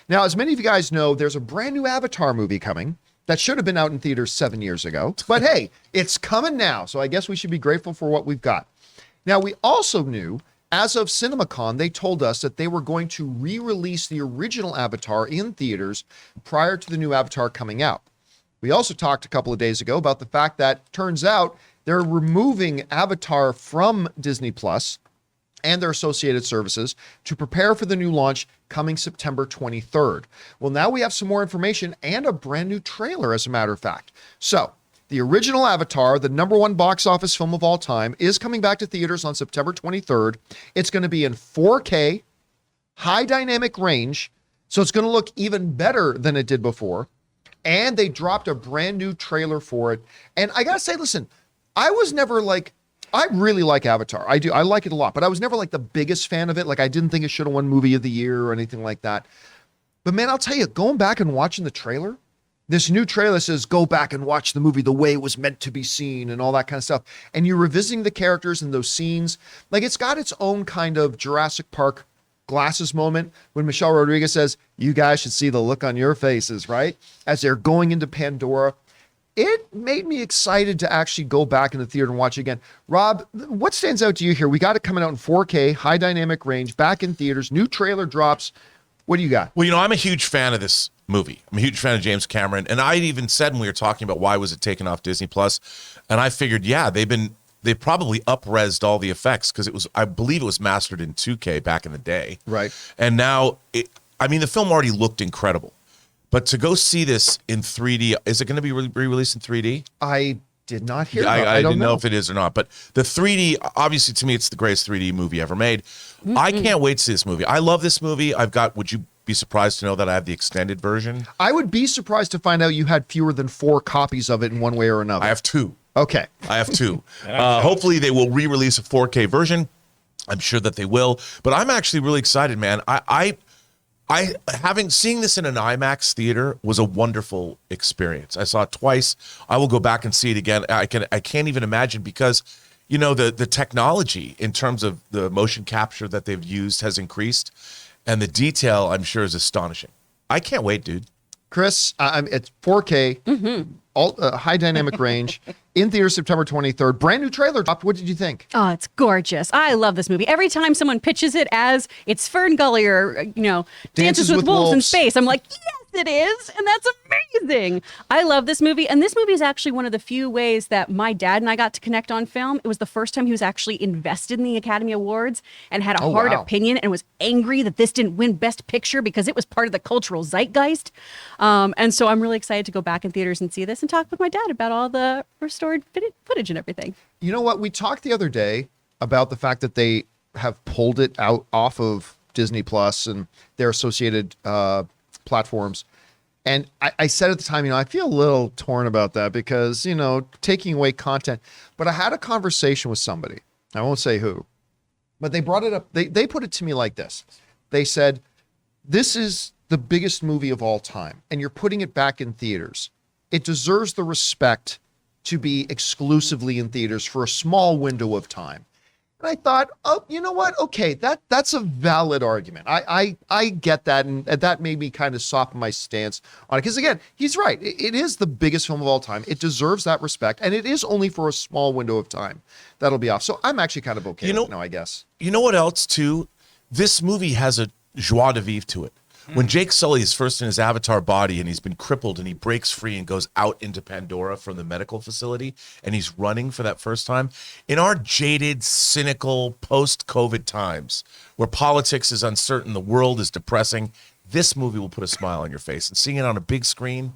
Now, as many of you guys know, there's a brand new Avatar movie coming that should have been out in theaters 7 years ago. But hey, it's coming now. So I guess we should be grateful for what we've got. Now, we also knew, as of CinemaCon, they told us that they were going to re-release the original Avatar in theaters prior to the new Avatar coming out. We also talked a couple of days ago about the fact that turns out they're removing Avatar from Disney Plus and their associated services to prepare for the new launch coming September 23rd. Well, now we have some more information and a brand new trailer, as a matter of fact. So, the original Avatar, the #1 box office film of all time, is coming back to theaters on September 23rd. It's going to be in 4K, high dynamic range, so it's going to look even better than it did before. And they dropped a brand new trailer for it. And I got to say, listen, I was never like, I really like Avatar. I do. I like it a lot, but I was never like the biggest fan of it. Like, I didn't think it should have won Movie of the Year or anything like that. But man, I'll tell you, going back and watching the trailer, this new trailer says, go back and watch the movie the way it was meant to be seen and all that kind of stuff. And you're revisiting the characters and those scenes. Like, it's got its own kind of Jurassic Park glasses moment when Michelle Rodriguez says, you guys should see the look on your faces, right? As they're going into Pandora. It made me excited to actually go back in the theater and watch it again. Rob, what stands out to you here? We got it coming out in 4K, high dynamic range, back in theaters, new trailer drops. What do you got? Well, I'm a huge fan of this movie. I'm a huge fan of James Cameron. And I even said when we were talking about why was it taken off Disney Plus, and I figured, yeah, they probably up-resed all the effects because I believe it was mastered in 2K back in the day. Right. And now, the film already looked incredible. But to go see this in 3D, is it going to be re-released in 3D? I did not hear that. I don't didn't know if it is or not. But the 3D, obviously to me, it's the greatest 3D movie ever made. Mm-hmm. I can't wait to see this movie. I love this movie. would you be surprised to know that I have the extended version? I would be surprised to find out you had fewer than 4 copies of it in one way or another. I have 2. Okay. I have 2. Hopefully they will re-release a 4K version. I'm sure that they will. But I'm actually really excited, man. Seeing this in an IMAX theater was a wonderful experience. I saw it twice. I will go back and see it again. I can't even imagine because, the technology in terms of the motion capture that they've used has increased, and the detail, I'm sure, is astonishing. I can't wait, dude. Chris, it's 4K, high dynamic range, in theater September 23rd. Brand new trailer dropped. What did you think? Oh, it's gorgeous. I love this movie. Every time someone pitches it as it's Fern Gully or, Dances with Wolves in Space, I'm like, yes, it is. And that's amazing. I love this movie. And this movie is actually one of the few ways that my dad and I got to connect on film. It was the first time he was actually invested in the Academy Awards and had a hard opinion and was angry that this didn't win Best Picture because it was part of the cultural zeitgeist. And so I'm really excited to go back in theaters and see this and talk with my dad about all the restored footage and everything. You know what? We talked the other day about the fact that they have pulled it out off of Disney Plus and their associated platforms. And I said at the time, I feel a little torn about that because, taking away content. But I had a conversation with somebody. I won't say who, but they brought it up. They put it to me like this. They said, this is the biggest movie of all time, and you're putting it back in theaters. It deserves the respect to be exclusively in theaters for a small window of time. And I thought, oh, you know what? Okay, that's a valid argument. I get that, and that made me kind of soften my stance on it. Because again, he's right. It is the biggest film of all time. It deserves that respect, and it is only for a small window of time that'll be off. So I'm actually kind of okay with it now, I guess. You know what else, too? This movie has a joie de vivre to it. When Jake Sully is first in his avatar body and he's been crippled and he breaks free and goes out into Pandora from the medical facility and he's running for that first time, in our jaded, cynical, post-COVID times where politics is uncertain, the world is depressing, this movie will put a smile on your face. And seeing it on a big screen,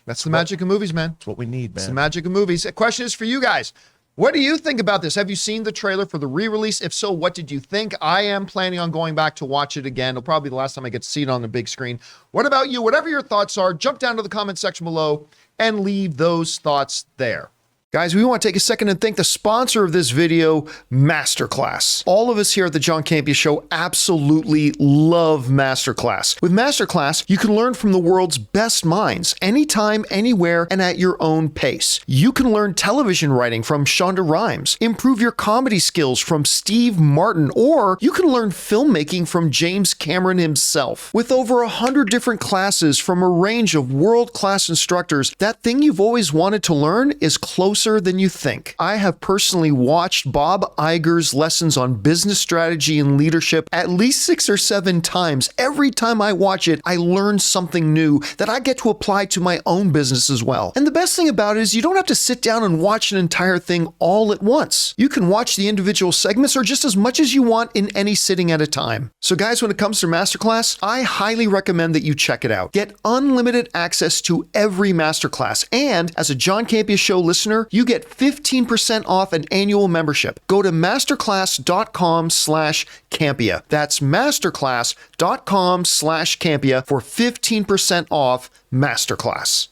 that's the magic of movies, man. That's what we need, man. It's the magic of movies. The question is for you guys. What do you think about this? Have you seen the trailer for the re-release? If so, what did you think? I am planning on going back to watch it again. It'll probably be the last time I get to see it on the big screen. What about you? Whatever your thoughts are, jump down to the comment section below and leave those thoughts there. Guys, we want to take a second and thank the sponsor of this video, MasterClass. All of us here at the John Campea Show absolutely love MasterClass. With MasterClass, you can learn from the world's best minds, anytime, anywhere, and at your own pace. You can learn television writing from Shonda Rhimes, improve your comedy skills from Steve Martin, or you can learn filmmaking from James Cameron himself. With over 100 different classes from a range of world-class instructors, that thing you've always wanted to learn is closer than you think. I have personally watched Bob Iger's lessons on business strategy and leadership at least 6 or 7 times. Every time I watch it, I learn something new that I get to apply to my own business as well. And the best thing about it is you don't have to sit down and watch an entire thing all at once. You can watch the individual segments or just as much as you want in any sitting at a time. So guys, when it comes to MasterClass, I highly recommend that you check it out. Get unlimited access to every MasterClass. And as a John Campea Show listener, you get 15% off an annual membership. Go to masterclass.com/Campea. That's masterclass.com/Campea for 15% off MasterClass.